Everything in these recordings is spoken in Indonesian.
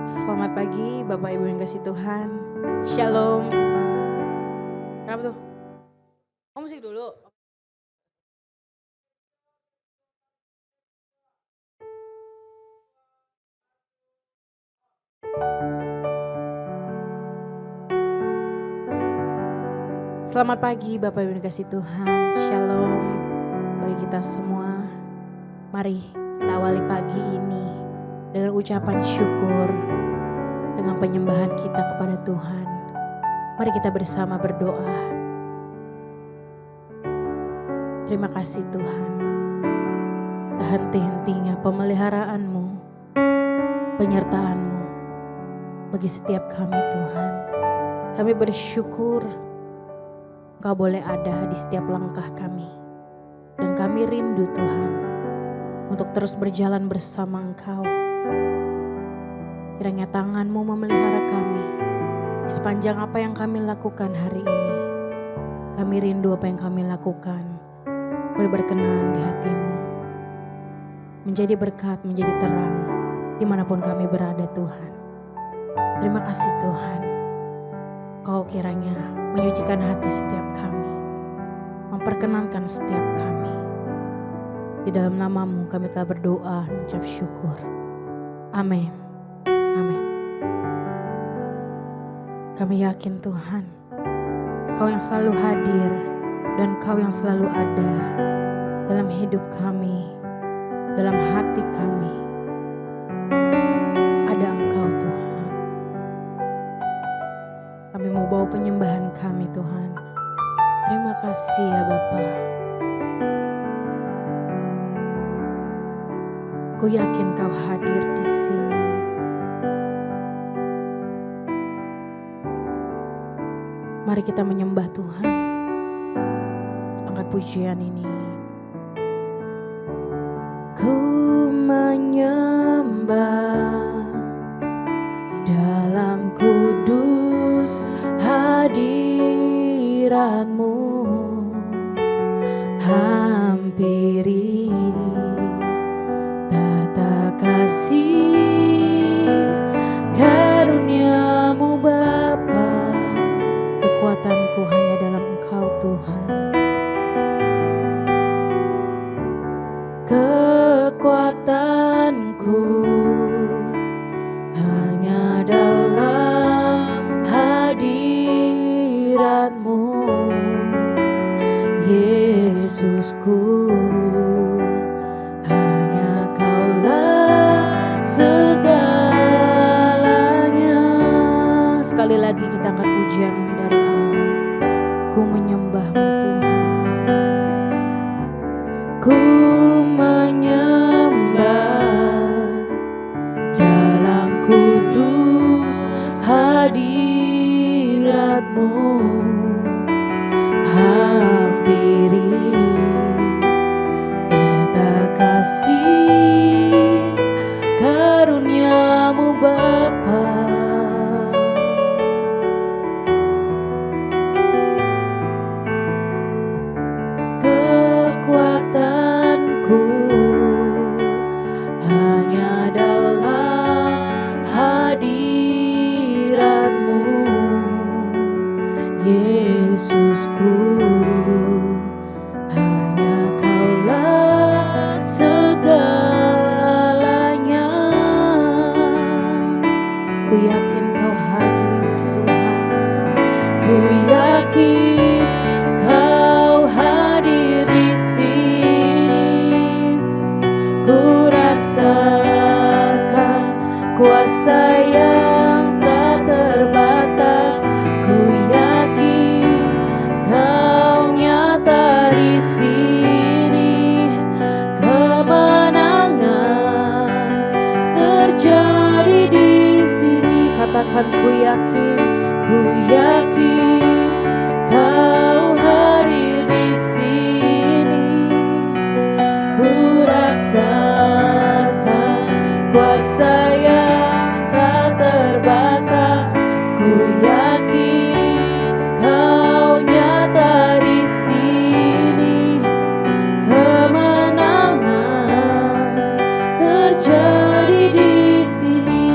Selamat pagi Bapak Ibu yang kasih Tuhan. Shalom. Kenapa tuh? Oh, musik dulu. Selamat pagi Bapak Ibu yang kasih Tuhan. Shalom bagi kita semua. Mari kita awali pagi ini dengan ucapan syukur, dengan penyembahan kita kepada Tuhan. Mari kita bersama berdoa. Terima kasih Tuhan. Tak henti-hentinya pemeliharaanmu, penyertaan-mu bagi setiap kami Tuhan. Kami bersyukur Engkau boleh ada di setiap langkah kami. Dan kami rindu Tuhan untuk terus berjalan bersama Engkau. Kiranya tangan-Mu memelihara kami di sepanjang apa yang kami lakukan hari ini. Kami rindu apa yang kami lakukan boleh berkenan di hati-Mu. Menjadi berkat, menjadi terang dimanapun kami berada Tuhan. Terima kasih Tuhan. Kau kiranya menyucikan hati setiap kami, memperkenankan setiap kami. Di dalam nama-Mu kami telah berdoa, mengucap syukur. Amin. Amin. Kami yakin Tuhan, Kau yang selalu hadir dan Kau yang selalu ada dalam hidup kami, dalam hati kami. Ada Engkau Tuhan. Kami mau bawa penyembahan kami Tuhan. Terima kasih ya Bapa. Ku yakin Kau hadir di sini. Mari kita menyembah Tuhan. Angkat pujian ini. Ku menyembah dalam kudus hadirat-Mu, hampiri tata kasih karunia-Mu Bapa. Kekuatanku hanya dalam Engkau Tuhan. Kekuatanku hanya dalam hadirat-Mu, Yesusku. Hanya Kaulah segalanya. Sekali lagi kita angkat pujian ini dari awal. Ku menyembah-Mu Tuhan. Ku menyembah dalam kudus hadirat-Mu, hampiri tata kasih karunia-Mu Bapa. Kekuatanku hanya dalam hadirat-Mu, Yesusku. Hanya Kaulah segalanya. Ku yakin Kau hadir Tuhan. Ku yakin Kau hadir di sini. Ku rasakan kuasa yang tak terbatas. Ku yakin Kau nyata di sini. Kemenangan terjadi di sini. Katakan ku yakin Kau hadir di sini. Ku rasakan kuasa yang tak terbatas. Ku yakin Kau nyata di sini. Kemenangan terjadi di sini.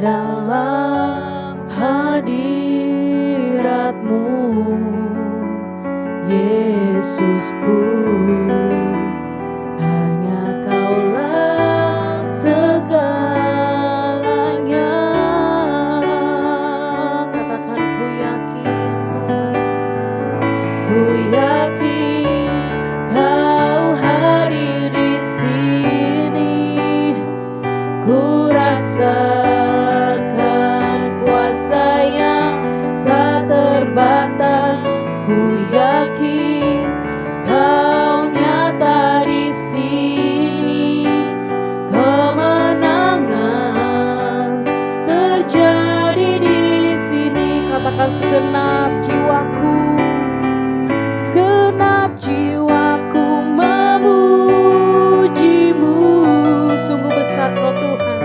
dalam hadirat-Mu, Yesusku. Hanya Kaulah segalanya. Katakan, ku yakin Tuhan, ku yakin Kau hadir di sini. Ku rasakan kuasa yang tak terbatas. Ku yakin Kau nyata di sini. Kemenangan terjadi di sini. Katakan, segenap jiwaku, segenap jiwaku memuji-Mu. Sungguh besar Kau Tuhan,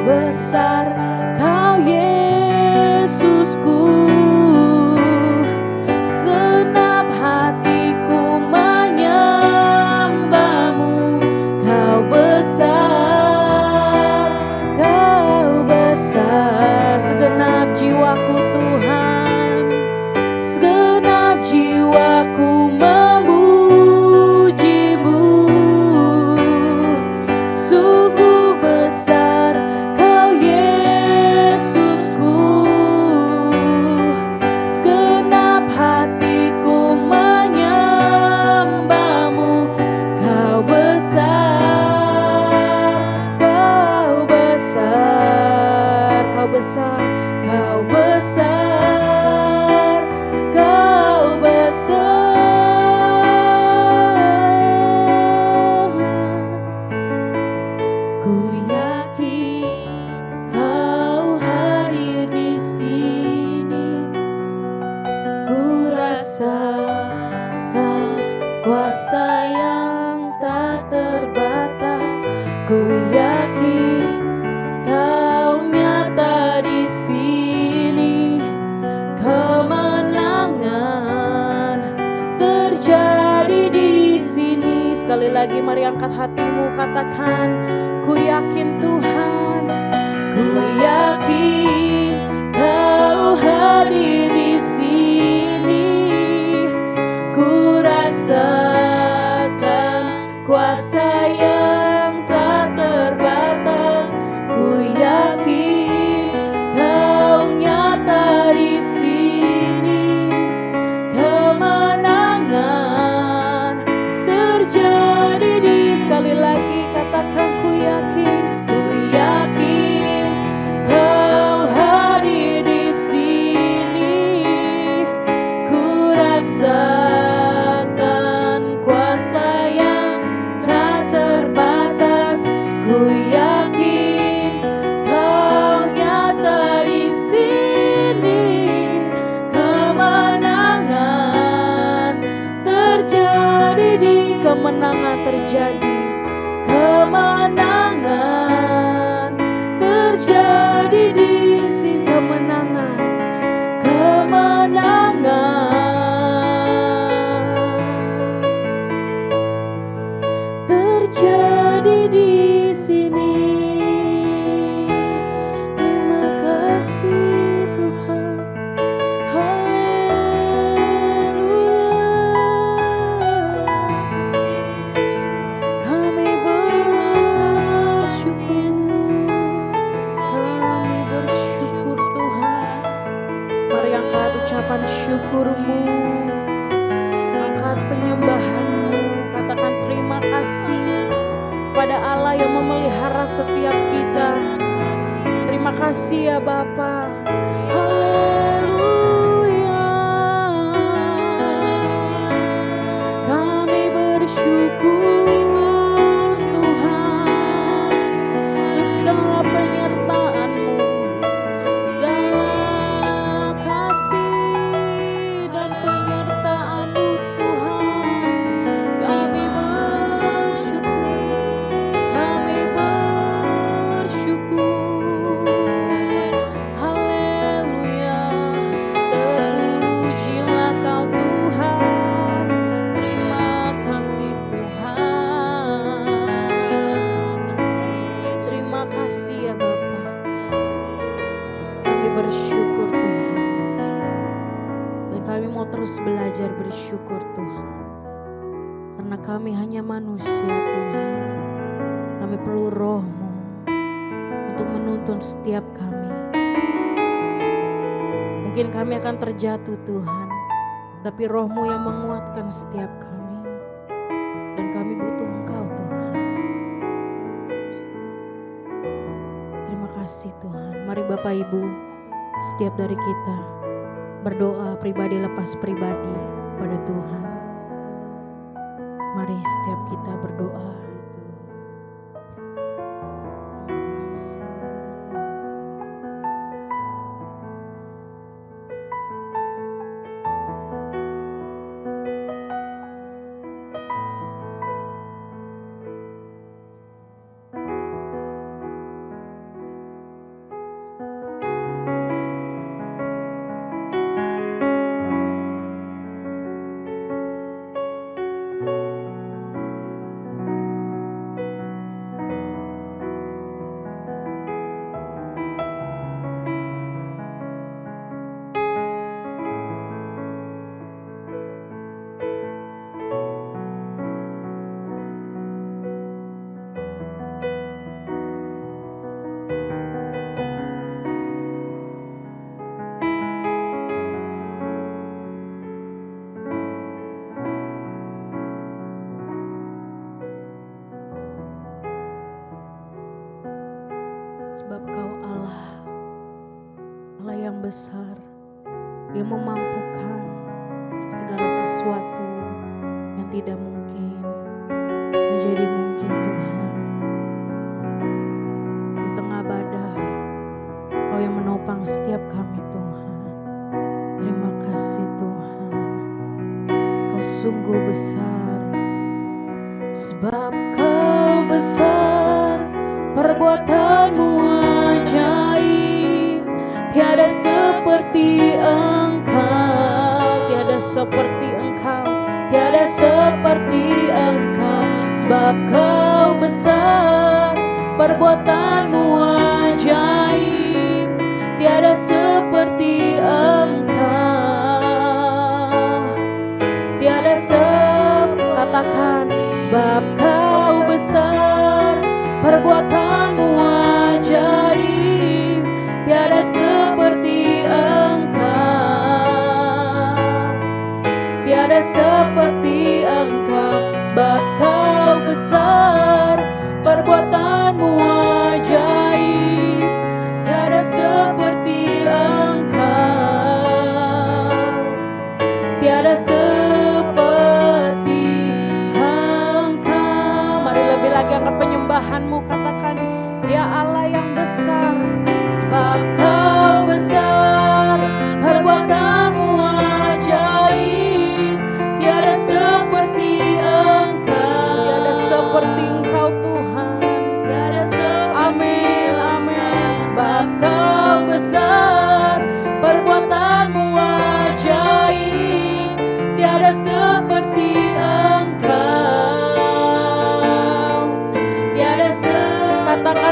besar Kau Yesusku. Senap hatiku menyembah-Mu. Kau besar, Kau besar. Segenap jiwaku Tuhan, segenap jiwaku memuji-Mu. Sungguh besar Kau Yesusku. Segenap hatiku menyembah-Mu. Kau besar, Kau besar, Kau besar, Kau besar, Kau besar. Ku yakin Kau hadir di sini. Ku rasakan kuasa yang tak terbatas. Ku yakin Kau nyata di sini. Kemenangan terjadi di sini. Sekali lagi mari angkat hatimu, katakan, ku yakin Tuhan, ku yakin Kau hadir di sini. Ku rasakan kuasa yang tak terbatas. Ku yakin Kau nyata di sini. Kemenangan terjadi di. Sekali lagi katakan, ku yakin Kau hadir di sini. Ku rasakan kuasa yang tak terbatas. Ku yakin Kau nyata di sini. Kemenangan terjadi di. Kemenangan terjadi. Kemenangan terjadi di sini. Kemenangan, kemenangan terjadi di sini. Terima kasih Tuhan. Kami bersyukur Tuhan. Mari angkat ucapan syukur-Mu, angkat penyembahan-Mu. Katakan terima kasih kepada Allah yang memelihara setiap kita. Terima kasih ya Bapa. Haleluya. Kami bersyukur Tuhan untuk segala penyertaan-Mu, segala kasih dan penyertaan-Mu Tuhan. Kami bersyukur. Haleluya. bersyukur Tuhan. Dan kami mau terus belajar bersyukur Tuhan. Karena kami hanya manusia Tuhan. Kami perlu Roh-Mu untuk menuntun setiap kami. Mungkin kami akan terjatuh Tuhan, tapi Roh-Mu yang menguatkan setiap kami. Dan kami butuh Engkau Tuhan. Terima kasih Tuhan. Mari Bapak Ibu, setiap dari kita berdoa pribadi lepas pribadi pada Tuhan. Mari setiap kita berdoa. Sebab Kau Allah, Allah yang besar, yang memampukan segala sesuatu yang tidak mungkin menjadi mungkin Tuhan. Di tengah badai, Kau yang menopang setiap kami Tuhan. Terima kasih Tuhan, Kau sungguh besar. Sebab Kau besar, perbuatan-Mu ajaib, tiada seperti Engkau, tiada seperti Engkau, tiada seperti Engkau. Sebab Kau besar, perbuatan-Mu ajaib, tiada seperti Engkau, tiada katakan. Sebab Kau besar, perbuatan-Mu ajaib, tiada seperti Engkau, tiada seperti Engkau. Sebab Kau besar, perbuatan-Mu ajaib, tiada seperti Engkau, tiada seperti Engkau. Mari lebih lagi angkat penyembahan-Mu, katakan Dia Allah yang besar. Sebab Kau besar, perbuatan-Mu ajaib, tiada seperti Engkau, tiada seperti Engkau Tuhan, tiada seperti. Amin, amin. Sebab Kau besar, perbuatan-Mu ajaib, tiada seperti Engkau, tiada katakan.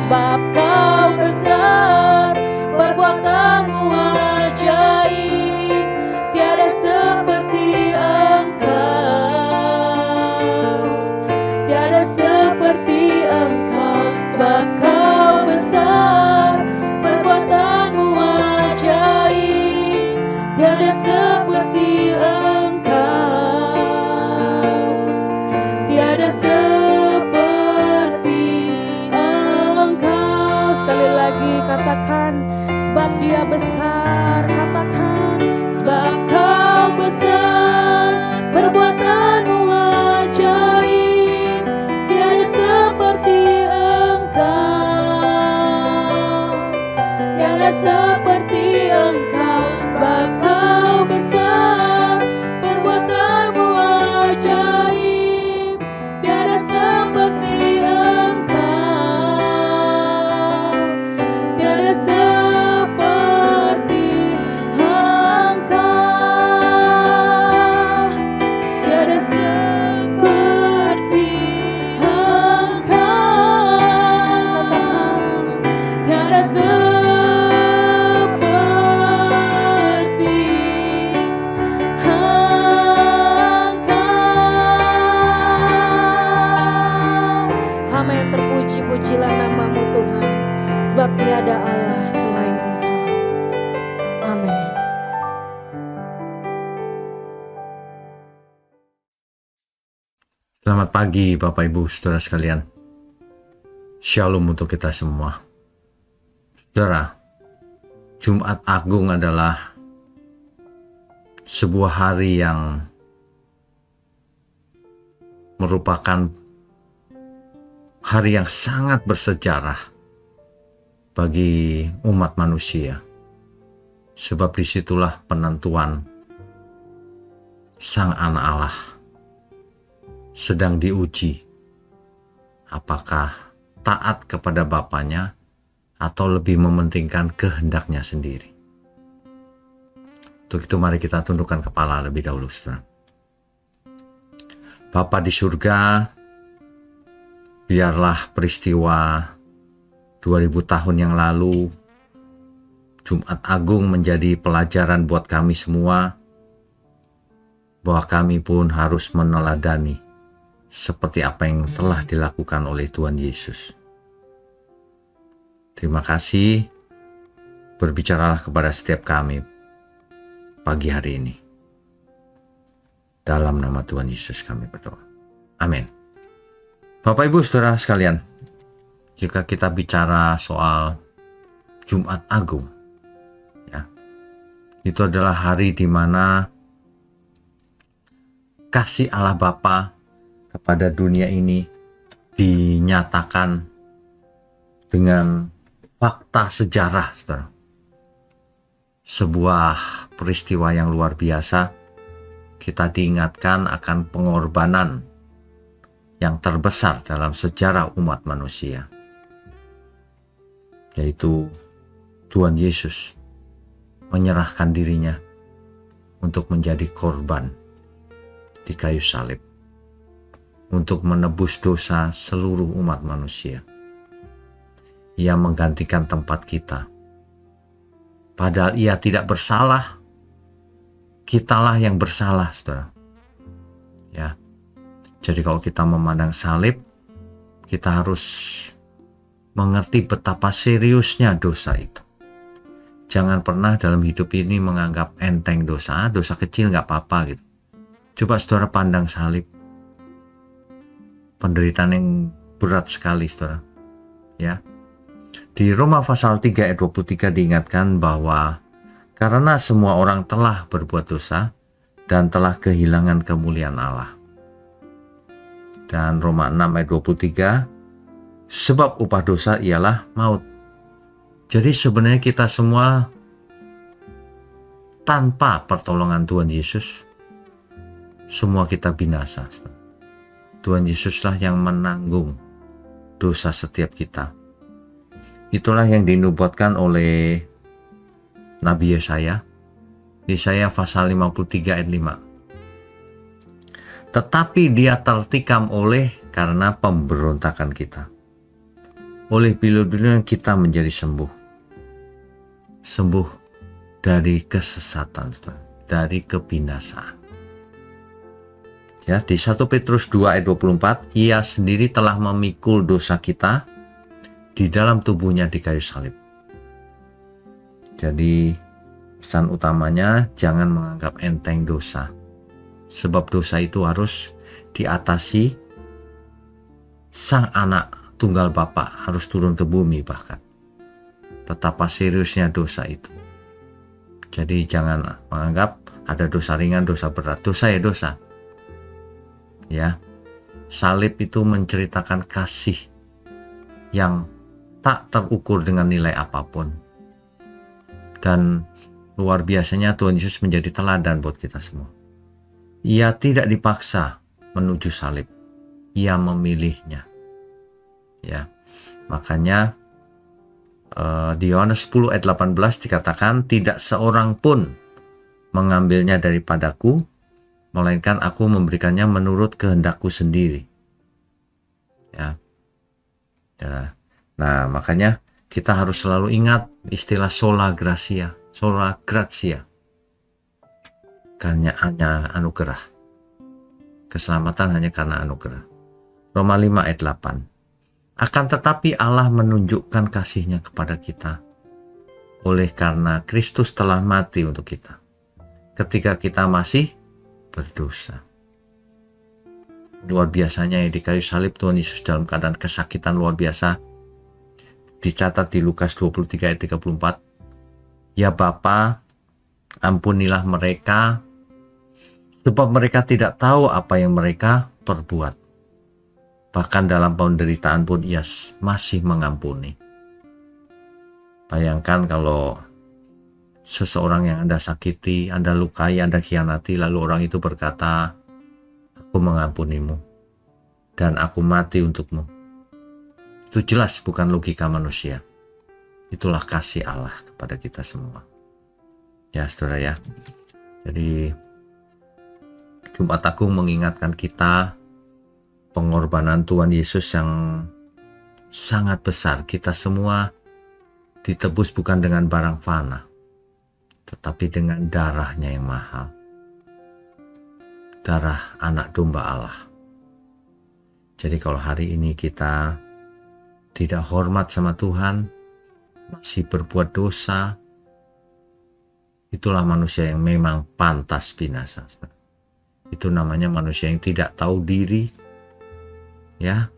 Sebab Kau besar, perbuatan-Mu ajaib, tiada seperti Engkau, tiada seperti Engkau. Sebab Kau besar, perbuatan-Mu ajaib, tiada seperti Engkau, tiada seperti Engkau. Sekali lagi katakan, sebab Dia besar, katakan. Sebab Kau besar, perbuatan-Mu ajaib, tiada seperti Engkau, tiada seperti Engkau. Sebab Kau besar, perbuatan-Mu ajaib, tiada seperti Engkau, tiada seperti Engkau. Allah selain Engkau. Amin. Selamat pagi Bapak Ibu Saudara sekalian. Shalom untuk kita semua. Saudara, Jumat Agung adalah sebuah hari yang merupakan hari yang sangat bersejarah bagi umat manusia. Sebab disitulah penentuan Sang Anak Allah sedang diuji. Apakah taat kepada Bapaknya atau lebih mementingkan kehendaknya sendiri. Untuk itu mari kita tundukkan kepala lebih dahulu, saudara. Bapa di surga, biarlah peristiwa 2000 tahun yang lalu, Jumat Agung menjadi pelajaran buat kami semua, bahwa kami pun harus meneladani seperti apa yang telah dilakukan oleh Tuhan Yesus. Terima kasih, berbicaralah kepada setiap kami pagi hari ini. Dalam nama Tuhan Yesus kami berdoa. Amin. Bapak Ibu Saudara sekalian, jika kita bicara soal Jumat Agung, ya, itu adalah hari di mana kasih Allah Bapa kepada dunia ini dinyatakan dengan fakta sejarah, saudara. Sebuah peristiwa yang luar biasa. Kita diingatkan akan pengorbanan yang terbesar dalam sejarah umat manusia, yaitu Tuhan Yesus menyerahkan dirinya untuk menjadi korban di kayu salib, untuk menebus dosa seluruh umat manusia. Ia menggantikan tempat kita. Padahal ia tidak bersalah, kitalah yang bersalah, saudara. Ya. Jadi kalau kita memandang salib, kita harus mengerti betapa seriusnya dosa itu. Jangan pernah dalam hidup ini menganggap enteng dosa kecil nggak apa-apa gitu. Coba saudara pandang salib, penderitaan yang berat sekali, saudara. Ya. Di Roma pasal 3 ayat 23 diingatkan bahwa karena semua orang telah berbuat dosa dan telah kehilangan kemuliaan Allah. Dan Roma 6 ayat 23, sebab upah dosa ialah maut. Jadi sebenarnya kita semua tanpa pertolongan Tuhan Yesus, semua kita binasa. Tuhan Yesuslah yang menanggung dosa setiap kita. Itulah yang dinubuatkan oleh Nabi Yesaya. Yesaya pasal 53 ayat 5. Tetapi dia tertikam karena pemberontakan kita. Oleh bilur-bilur kita menjadi sembuh. Sembuh dari kesesatan, dari kebinasaan. Ya, di 1 Petrus 2 ayat 24, ia sendiri telah memikul dosa kita di dalam tubuhnya di kayu salib. Jadi pesan utamanya jangan menganggap enteng dosa. Sebab dosa itu harus diatasi. Sang Anak Tunggal Bapa harus turun ke bumi bahkan. Betapa seriusnya dosa itu. Jadi jangan menganggap ada dosa ringan, dosa berat. Dosa ya dosa. Ya. Salib itu menceritakan kasih yang tak terukur dengan nilai apapun. Dan luar biasanya Tuhan Yesus menjadi teladan buat kita semua. Ia tidak dipaksa menuju salib. Ia memilihnya. Ya. Makanya di Yohanes 10 ayat 18 dikatakan, tidak seorang pun mengambilnya daripadaku, melainkan aku memberikannya menurut kehendakku sendiri. Ya. Ya. Nah, makanya kita harus selalu ingat istilah sola gratia. Hanya anugerah. Keselamatan hanya karena anugerah. Roma 5 ayat 8. Akan tetapi Allah menunjukkan kasih-Nya kepada kita oleh karena Kristus telah mati untuk kita ketika kita masih berdosa. Luar biasanya ya, di kayu salib Tuhan Yesus dalam keadaan kesakitan luar biasa. Dicatat di Lukas 23 ayat 34. Ya Bapa, ampunilah mereka, sebab mereka tidak tahu apa yang mereka perbuat. Bahkan dalam penderitaan pun ia masih mengampuni. Bayangkan kalau seseorang yang Anda sakiti, Anda lukai, Anda khianati, lalu orang itu berkata, aku mengampunimu dan aku mati untukmu. Itu jelas bukan logika manusia. Itulah kasih Allah kepada kita semua. Ya saudara ya. Jadi Jumat Agung mengingatkan kita pengorbanan Tuhan Yesus yang sangat besar. Kita semua ditebus bukan dengan barang fana, tetapi dengan darahnya yang mahal. Darah anak domba Allah. Jadi kalau hari ini kita tidak hormat sama Tuhan, masih berbuat dosa, itulah manusia yang memang pantas binasa. Itu namanya manusia yang tidak tahu diri. Ya,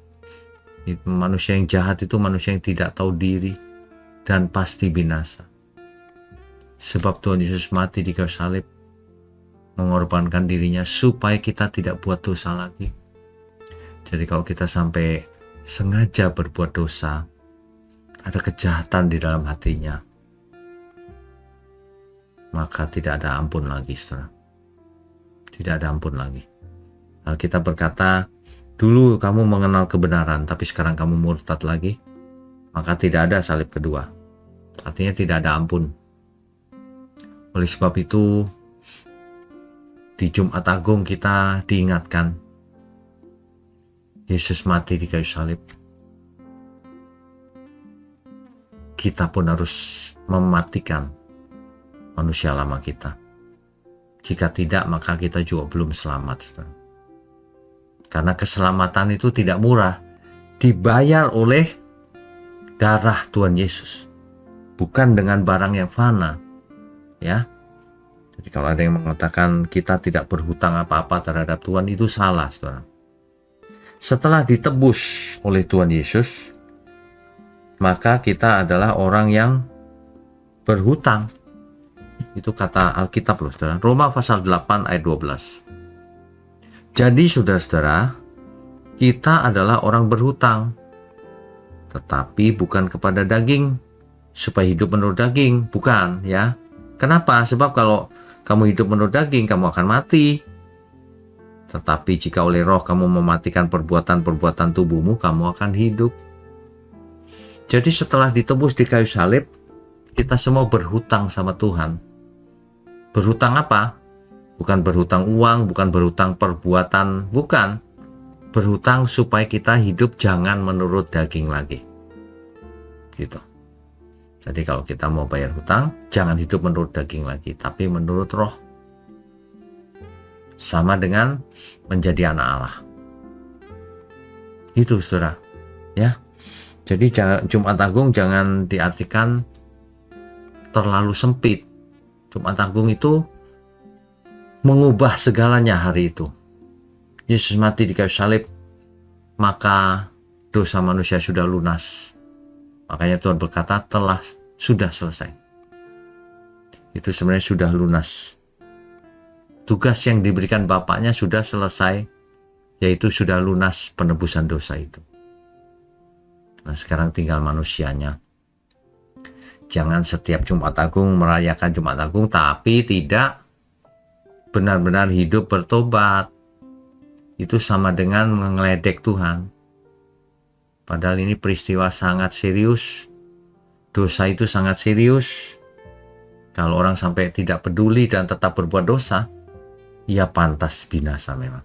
manusia yang jahat itu manusia yang tidak tahu diri dan pasti binasa. Sebab Tuhan Yesus mati di kayu salib, mengorbankan dirinya supaya kita tidak buat dosa lagi. Jadi kalau kita sampai sengaja berbuat dosa, ada kejahatan di dalam hatinya, maka tidak ada ampun lagi, saudara. Tidak ada ampun lagi. Alkitab berkata, dulu kamu mengenal kebenaran, tapi sekarang kamu murtad lagi, maka tidak ada salib kedua. Artinya tidak ada ampun. Oleh sebab itu, di Jumat Agung kita diingatkan, Yesus mati di kayu salib. Kita pun harus mematikan manusia lama kita. Jika tidak, maka kita juga belum selamat. Karena keselamatan itu tidak murah, dibayar oleh darah Tuhan Yesus, bukan dengan barang yang fana. Ya, jadi kalau ada yang mengatakan kita tidak berhutang apa-apa terhadap Tuhan, itu salah, saudara. Setelah ditebus oleh Tuhan Yesus, maka kita adalah orang yang berhutang. Itu kata Alkitab loh, saudara. Roma pasal 8 ayat 12. Jadi saudara-saudara, kita adalah orang berhutang, tetapi bukan kepada daging, supaya hidup menurut daging, bukan ya. Kenapa? Sebab kalau kamu hidup menurut daging, kamu akan mati. Tetapi jika oleh roh kamu mematikan perbuatan-perbuatan tubuhmu, kamu akan hidup. Jadi setelah ditebus di kayu salib, kita semua berhutang sama Tuhan. Berhutang apa? Bukan berhutang uang, bukan berhutang perbuatan, bukan. Berhutang supaya kita hidup jangan menurut daging lagi. Gitu. Jadi kalau kita mau bayar hutang, jangan hidup menurut daging lagi, tapi menurut roh. Sama dengan menjadi anak Allah. Itu saudara. Ya. Jadi Jumat Agung jangan diartikan terlalu sempit. Jumat Agung itu mengubah segalanya hari itu. Yesus mati di kayu salib, maka dosa manusia sudah lunas. Makanya Tuhan berkata sudah selesai. Itu sebenarnya sudah lunas. Tugas yang diberikan Bapaknya sudah selesai, yaitu sudah lunas penebusan dosa itu. Nah sekarang tinggal manusianya. Jangan setiap Jumat Agung merayakan Jumat Agung, tapi tidak benar-benar hidup bertobat. Itu sama dengan mengeledek Tuhan. Padahal ini peristiwa sangat serius. Dosa itu sangat serius. Kalau orang sampai tidak peduli dan tetap berbuat dosa, ia pantas binasa memang.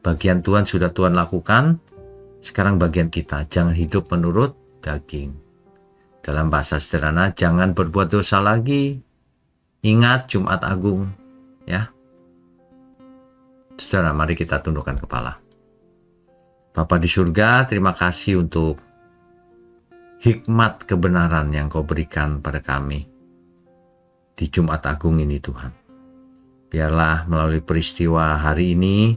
Bagian Tuhan sudah Tuhan lakukan, sekarang bagian kita. Jangan hidup menurut daging. Dalam bahasa sederhana, jangan berbuat dosa lagi. Ingat Jumat Agung. Ya. Saudara, mari kita tundukkan kepala. Bapa di surga, terima kasih untuk hikmat kebenaran yang Kau berikan pada kami di Jumat Agung ini Tuhan. Biarlah melalui peristiwa hari ini,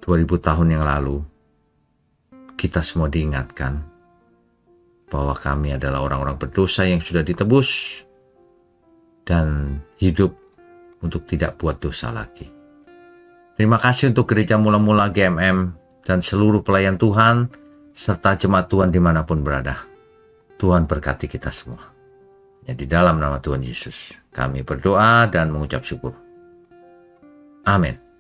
2000 tahun yang lalu, kita semua diingatkan bahwa kami adalah orang-orang berdosa yang sudah ditebus dan hidup untuk tidak buat dosa lagi. Terima kasih untuk Gereja Mula-Mula GMM dan seluruh pelayan Tuhan serta jemaat Tuhan dimanapun berada. Tuhan berkati kita semua. Ya, di dalam nama Tuhan Yesus kami berdoa dan mengucap syukur. Amin.